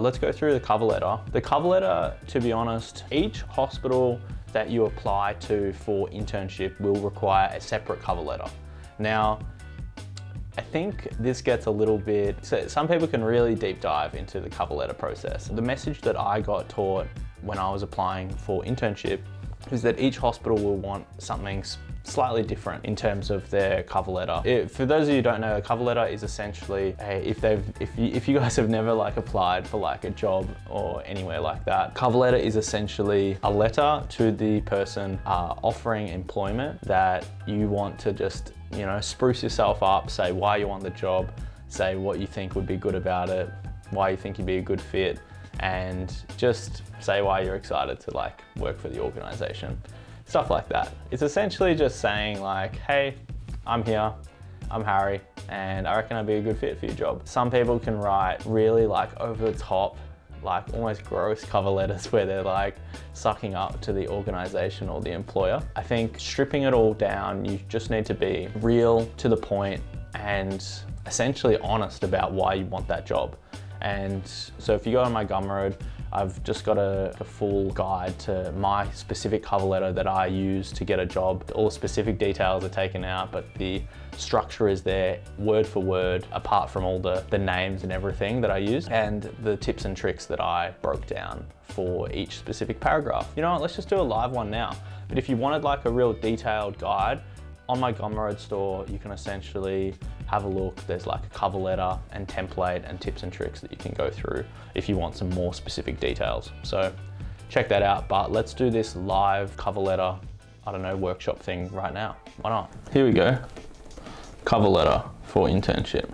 Let's go through the cover letter. The cover letter, to be honest, each hospital that you apply to for internship will require a separate cover letter. Now, I think this gets a little bit, so some people can really deep dive into the cover letter process. The message that I got taught when I was applying for internship is that each hospital will want something slightly different in terms of their cover letter. For those of you who don't know, a cover letter is essentially if you guys have never like applied for like a job or anywhere like that, cover letter is essentially a letter to the person offering employment that you want to just, you know, spruce yourself up, say why you want the job, say what you think would be good about it, why you think you'd be a good fit, and just say why you're excited to like work for the organization. Stuff like that. It's essentially just saying like, hey, I'm here, I'm Harry, and I reckon I'd be a good fit for your job. Some people can write really like over the top, like almost gross cover letters where they're like sucking up to the organization or the employer. I think stripping it all down, you just need to be real, to the point, and essentially honest about why you want that job. And so if you go on my Gumroad, I've just got a full guide to my specific cover letter that I use to get a job. All the specific details are taken out, but the structure is there word for word, apart from all the names and everything that I use, and the tips and tricks that I broke down for each specific paragraph. You know what, let's just do a live one now. But if you wanted like a real detailed guide, on my Gumroad store, you can essentially have a look. There's like a cover letter and template and tips and tricks that you can go through if you want some more specific details. So check that out, but let's do this live cover letter, I don't know, workshop thing right now. Why not? Here we go. Cover letter for internship.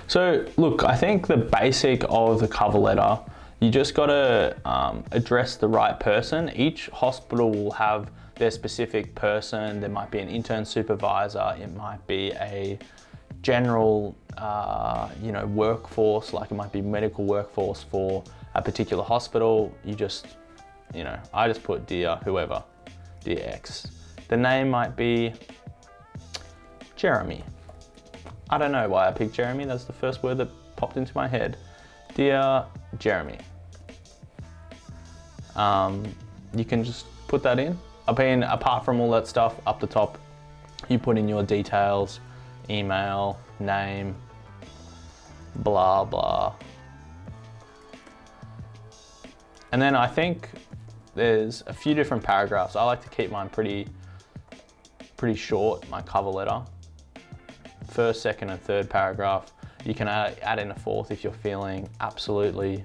So look, I think the basic of the cover letter, you just gotta address the right person. Each hospital will have their specific person. There might be an intern supervisor, it might be a general you know, workforce, like it might be medical workforce for a particular hospital. You just, you know, I just put dear whoever, dear X. The name might be Jeremy. I don't know why I picked Jeremy, that's the first word that popped into my head. Dear Jeremy. You can just put that in. Apart from all that stuff up the top, you put in your details, email, name, blah, blah. And then I think there's a few different paragraphs. I like to keep mine pretty short, my cover letter. First, second, and third paragraph. You can add in a fourth if you're feeling absolutely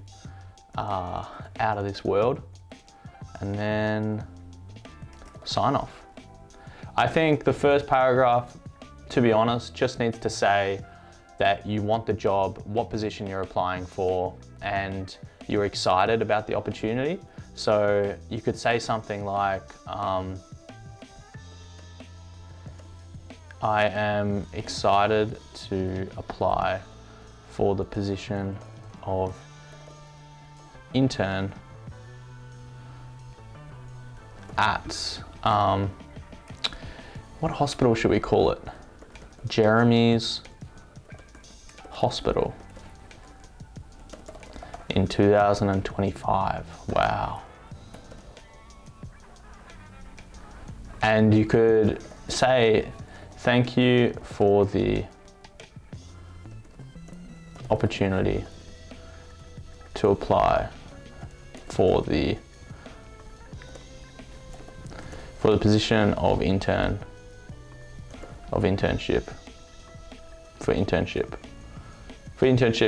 out of this world. And then sign off. I think the first paragraph, to be honest, just needs to say that you want the job, what position you're applying for, and you're excited about the opportunity. So you could say something like, I am excited to apply for the position of intern at, what hospital should we call it? Jeremy's Hospital in 2025. Wow. And you could say, thank you for the opportunity to apply for the position of internship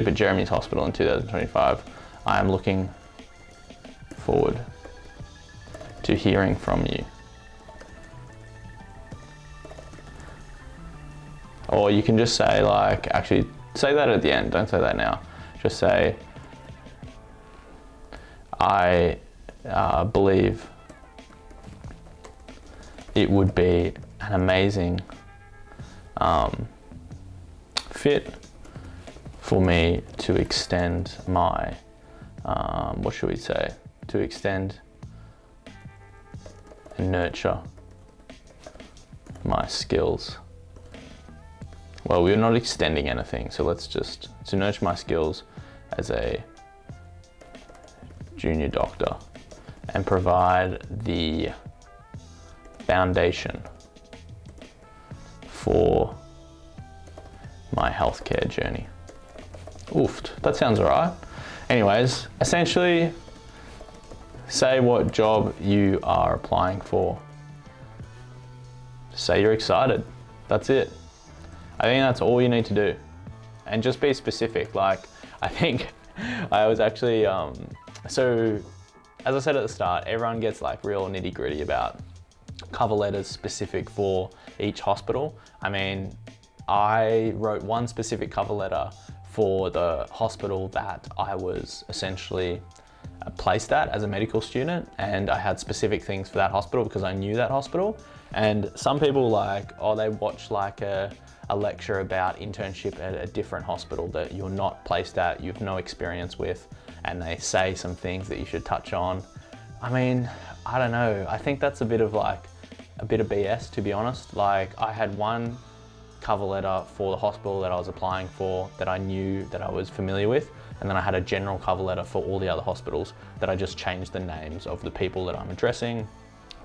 at Jeremy's Hospital in 2025. I am looking forward to hearing from you. Or you can just say like, actually say that at the end, don't say that now. Just say, I believe it would be an amazing fit for me to extend my, what should we say? To extend and nurture my skills. Well, we're not extending anything, so let's just, to nurture my skills as a junior doctor and provide the foundation for my healthcare journey. Oofed, that sounds all right. Anyways, essentially, say what job you are applying for. Say you're excited. That's it. I think that's all you need to do. And just be specific. Like, I think I was actually, so as I said at the start, everyone gets like real nitty gritty about cover letters specific for each hospital. I mean, I wrote one specific cover letter for the hospital that I was essentially placed at as a medical student, and I had specific things for that hospital because I knew that hospital. And some people like, oh, they watch like a lecture about internship at a different hospital that you're not placed at, you have no experience with, and they say some things that you should touch on. I mean, I don't know. I think that's a bit of BS, to be honest. Like, I had one cover letter for the hospital that I was applying for that I knew that I was familiar with, and then I had a general cover letter for all the other hospitals that I just changed the names of the people that I'm addressing,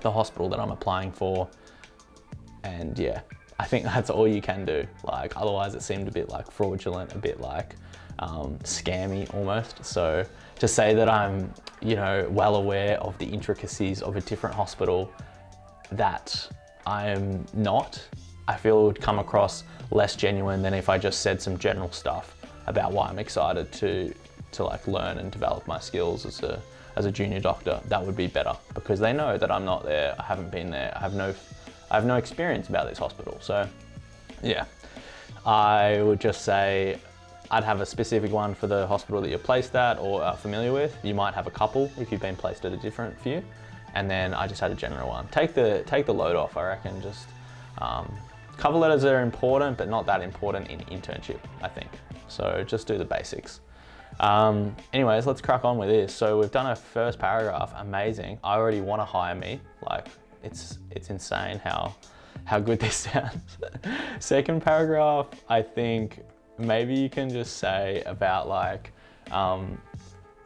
the hospital that I'm applying for, and yeah, I think that's all you can do. Like, otherwise it seemed a bit like fraudulent, a bit like scammy almost. So to say that I'm, you know, well aware of the intricacies of a different hospital that I'm not, I feel it would come across less genuine than if I just said some general stuff about why I'm excited to like learn and develop my skills as a junior doctor. That would be better because they know that I'm not there, I haven't been there, I have no experience about this hospital. So yeah, I would just say I'd have a specific one for the hospital that you're placed at or are familiar with. You might have a couple if you've been placed at a different few. And then I just had a general one. Take the load off, I reckon. Just cover letters are important, but not that important in internship, I think. So just do the basics. Anyways, let's crack on with this. So we've done a first paragraph, amazing. I already want to hire me. Like, it's insane how good this sounds. Second paragraph, I think maybe you can just say about like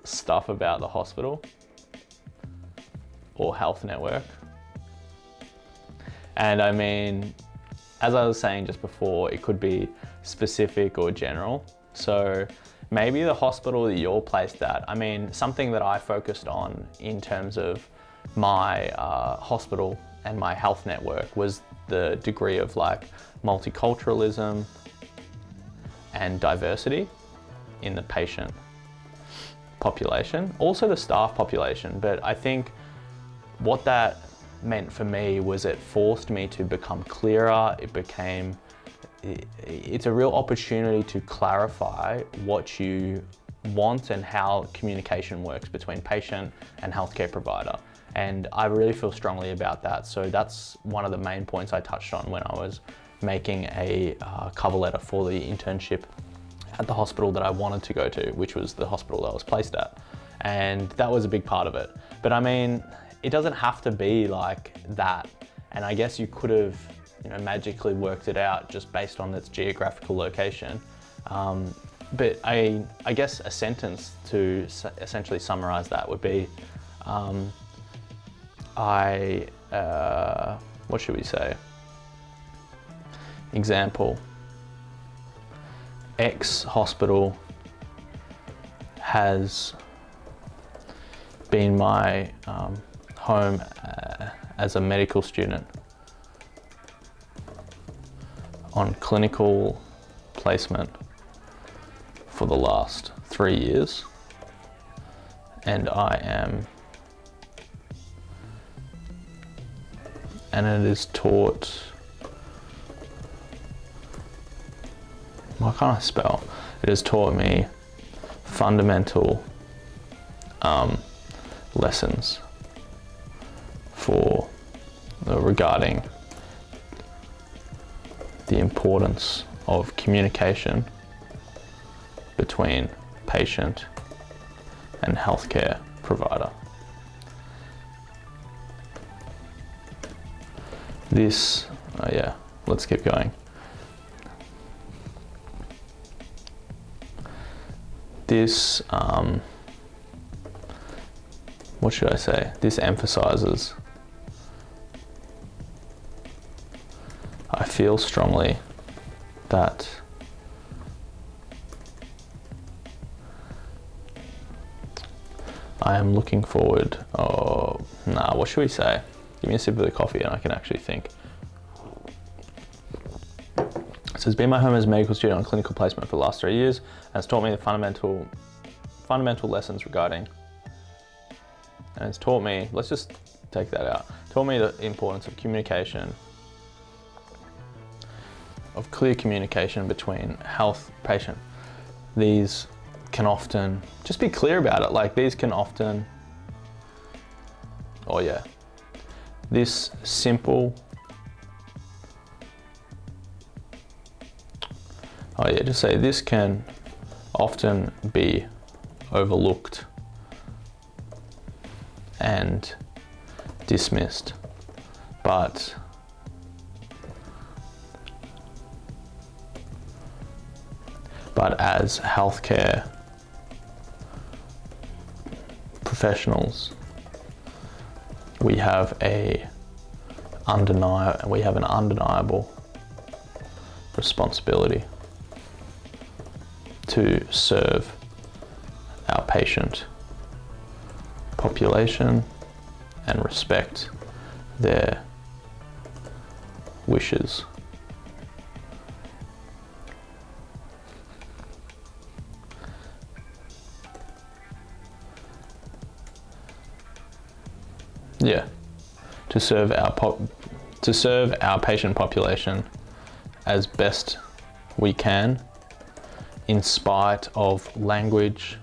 stuff about the hospital or health network. And I mean, as I was saying just before, it could be specific or general. So maybe the hospital that you're placed at, I mean, something that I focused on in terms of my hospital and my health network was the degree of like multiculturalism and diversity in the patient population, also the staff population. But I think what that meant for me was it forced me to become clearer. It's a real opportunity to clarify what you want and how communication works between patient and healthcare provider. And I really feel strongly about that. So that's one of the main points I touched on when I was making a cover letter for the internship at the hospital that I wanted to go to, which was the hospital that I was placed at. And that was a big part of it. But I mean, it doesn't have to be like that. And I guess you could have, you know, magically worked it out just based on its geographical location. But I guess a sentence to essentially summarize that would be, what should we say? Example, X hospital has been my home as a medical student on clinical placement for the last 3 years, and it is taught, why can't I spell? It has taught me fundamental lessons regarding the importance of communication between patient and healthcare provider. This, yeah, let's keep going. This what should I say? This emphasizes, I feel strongly that I am looking forward, what should we say? Give me a sip of the coffee and I can actually think. It says, been my home as a medical student on clinical placement for the last 3 years, and it's taught me the fundamental lessons regarding, and it's taught me, let's just take that out, taught me the importance of communication, of clear communication between health patient. These can often, just be clear about it, like these can often, this simple, just say this can often be overlooked and dismissed, but as healthcare professionals, we have an undeniable responsibility to serve our patient population and respect their wishes. Yeah, to serve our patient population as best we can, in spite of language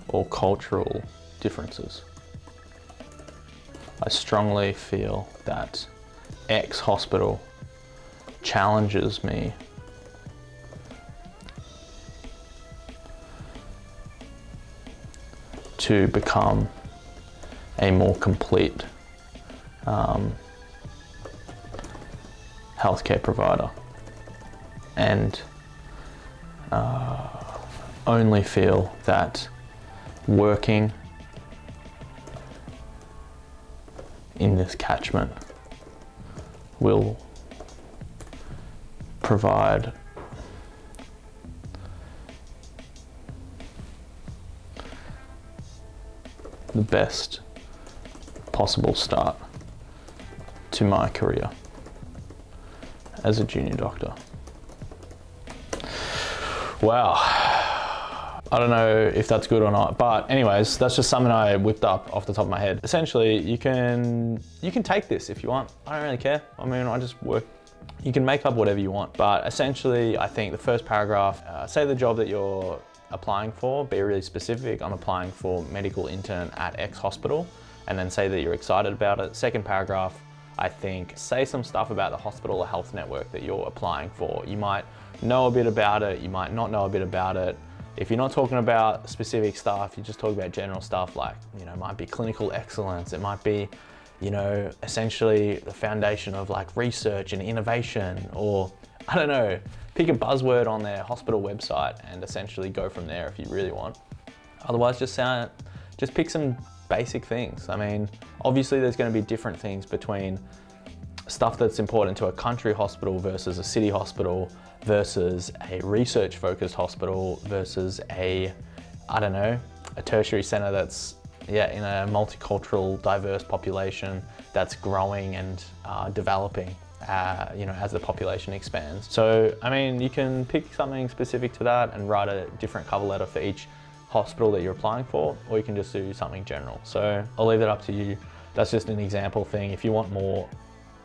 or cultural differences. I strongly feel that X hospital challenges me to become a more complete healthcare provider, and only feel that working in this catchment will provide the best possible start to my career as a junior doctor. Wow. I don't know if that's good or not, but anyways, that's just something I whipped up off the top of my head. Essentially, you can take this if you want. I don't really care. I mean, I just work. You can make up whatever you want, but essentially, I think the first paragraph, say the job that you're applying for, be really specific. I'm applying for medical intern at X hospital, and then say that you're excited about it. Second paragraph, I think, say some stuff about the hospital or health network that you're applying for. You might know a bit about it, you might not know a bit about it. If you're not talking about specific stuff, you just talk about general stuff like, it might be clinical excellence, it might be, essentially the foundation of like research and innovation, or I don't know, pick a buzzword on their hospital website and essentially go from there if you really want. Otherwise, just pick some basic things. I mean, obviously there's going to be different things between stuff that's important to a country hospital versus a city hospital versus a research focused hospital versus a tertiary center that's in a multicultural, diverse population that's growing and developing as the population expands. So, I mean, you can pick something specific to that and write a different cover letter for each hospital that you're applying for, or you can just do something general. So I'll leave that up to you. That's just an example thing. If you want more,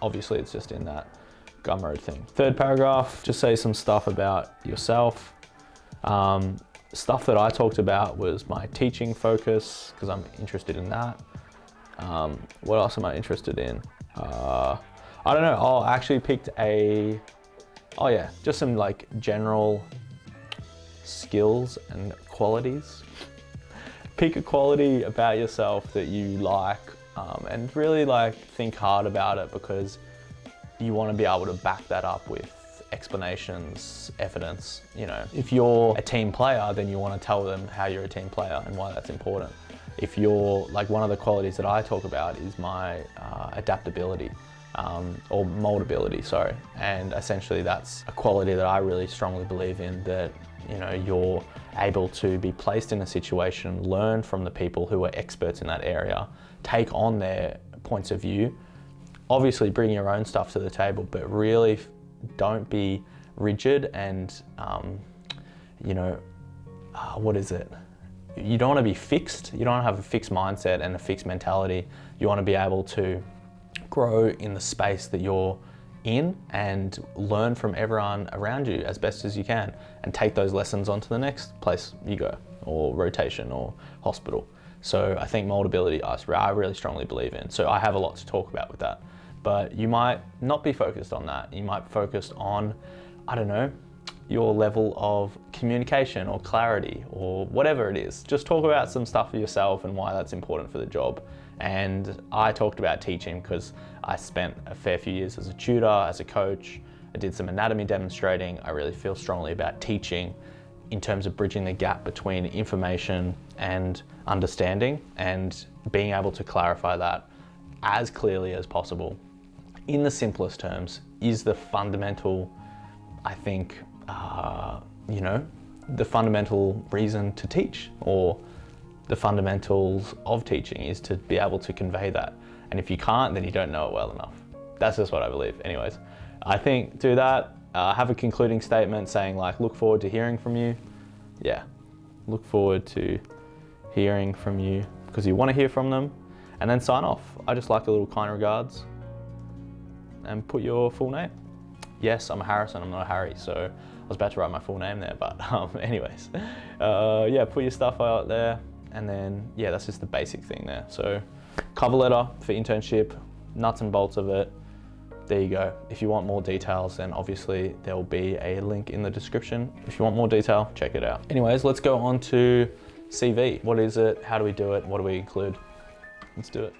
obviously it's just in that Gumroad thing. Third paragraph, just say some stuff about yourself. Stuff that I talked about was my teaching focus, because I'm interested in that. What else am I interested in? I don't know, I actually picked just some like general skills and qualities. Pick a quality about yourself that you like, and really think hard about it, because you want to be able to back that up with explanations, evidence. If you're a team player, then you want to tell them how you're a team player and why that's important. if you're, like, one of the qualities that I talk about is my adaptability, or moldability, sorry. And essentially that's a quality that I really strongly believe in, that, you know, you're able to be placed in a situation, learn from the people who are experts in that area, take on their points of view, obviously bring your own stuff to the table, but really don't be rigid and, you know, what is it? You don't want to be fixed. You don't want to have a fixed mindset and a fixed mentality. You want to be able to grow in the space that you're in and learn from everyone around you as best as you can, and take those lessons on to the next place you go, or rotation or hospital. So I think moldability, I really strongly believe in. So I have a lot to talk about with that, but you might not be focused on that. You might be focused on, I don't know, your level of communication or clarity or whatever it is. Just talk about some stuff for yourself and why that's important for the job. And I talked about teaching because I spent a fair few years as a tutor, as a coach. I did some anatomy demonstrating. I really feel strongly about teaching in terms of bridging the gap between information and understanding, and being able to clarify that as clearly as possible in the simplest terms is the fundamental, I think, you know, the fundamental reason to teach, or the fundamentals of teaching is to be able to convey that. And if you can't, then you don't know it well enough. That's just what I believe. Anyways, I think do that. Have a concluding statement saying, like, look forward to hearing from you. Yeah, look forward to hearing from you because you want to hear from them, and then sign off. I just like a little kind regards and put your full name. Yes, I'm a Harrison, I'm not a Harry, so I was about to write my full name there, but anyways. Yeah, put your stuff out there, and then, yeah, that's just the basic thing there. So cover letter for internship, nuts and bolts of it. There you go. If you want more details, then obviously there will be a link in the description. If you want more detail, check it out. Anyways, let's go on to CV. What is it? How do we do it? What do we include? Let's do it.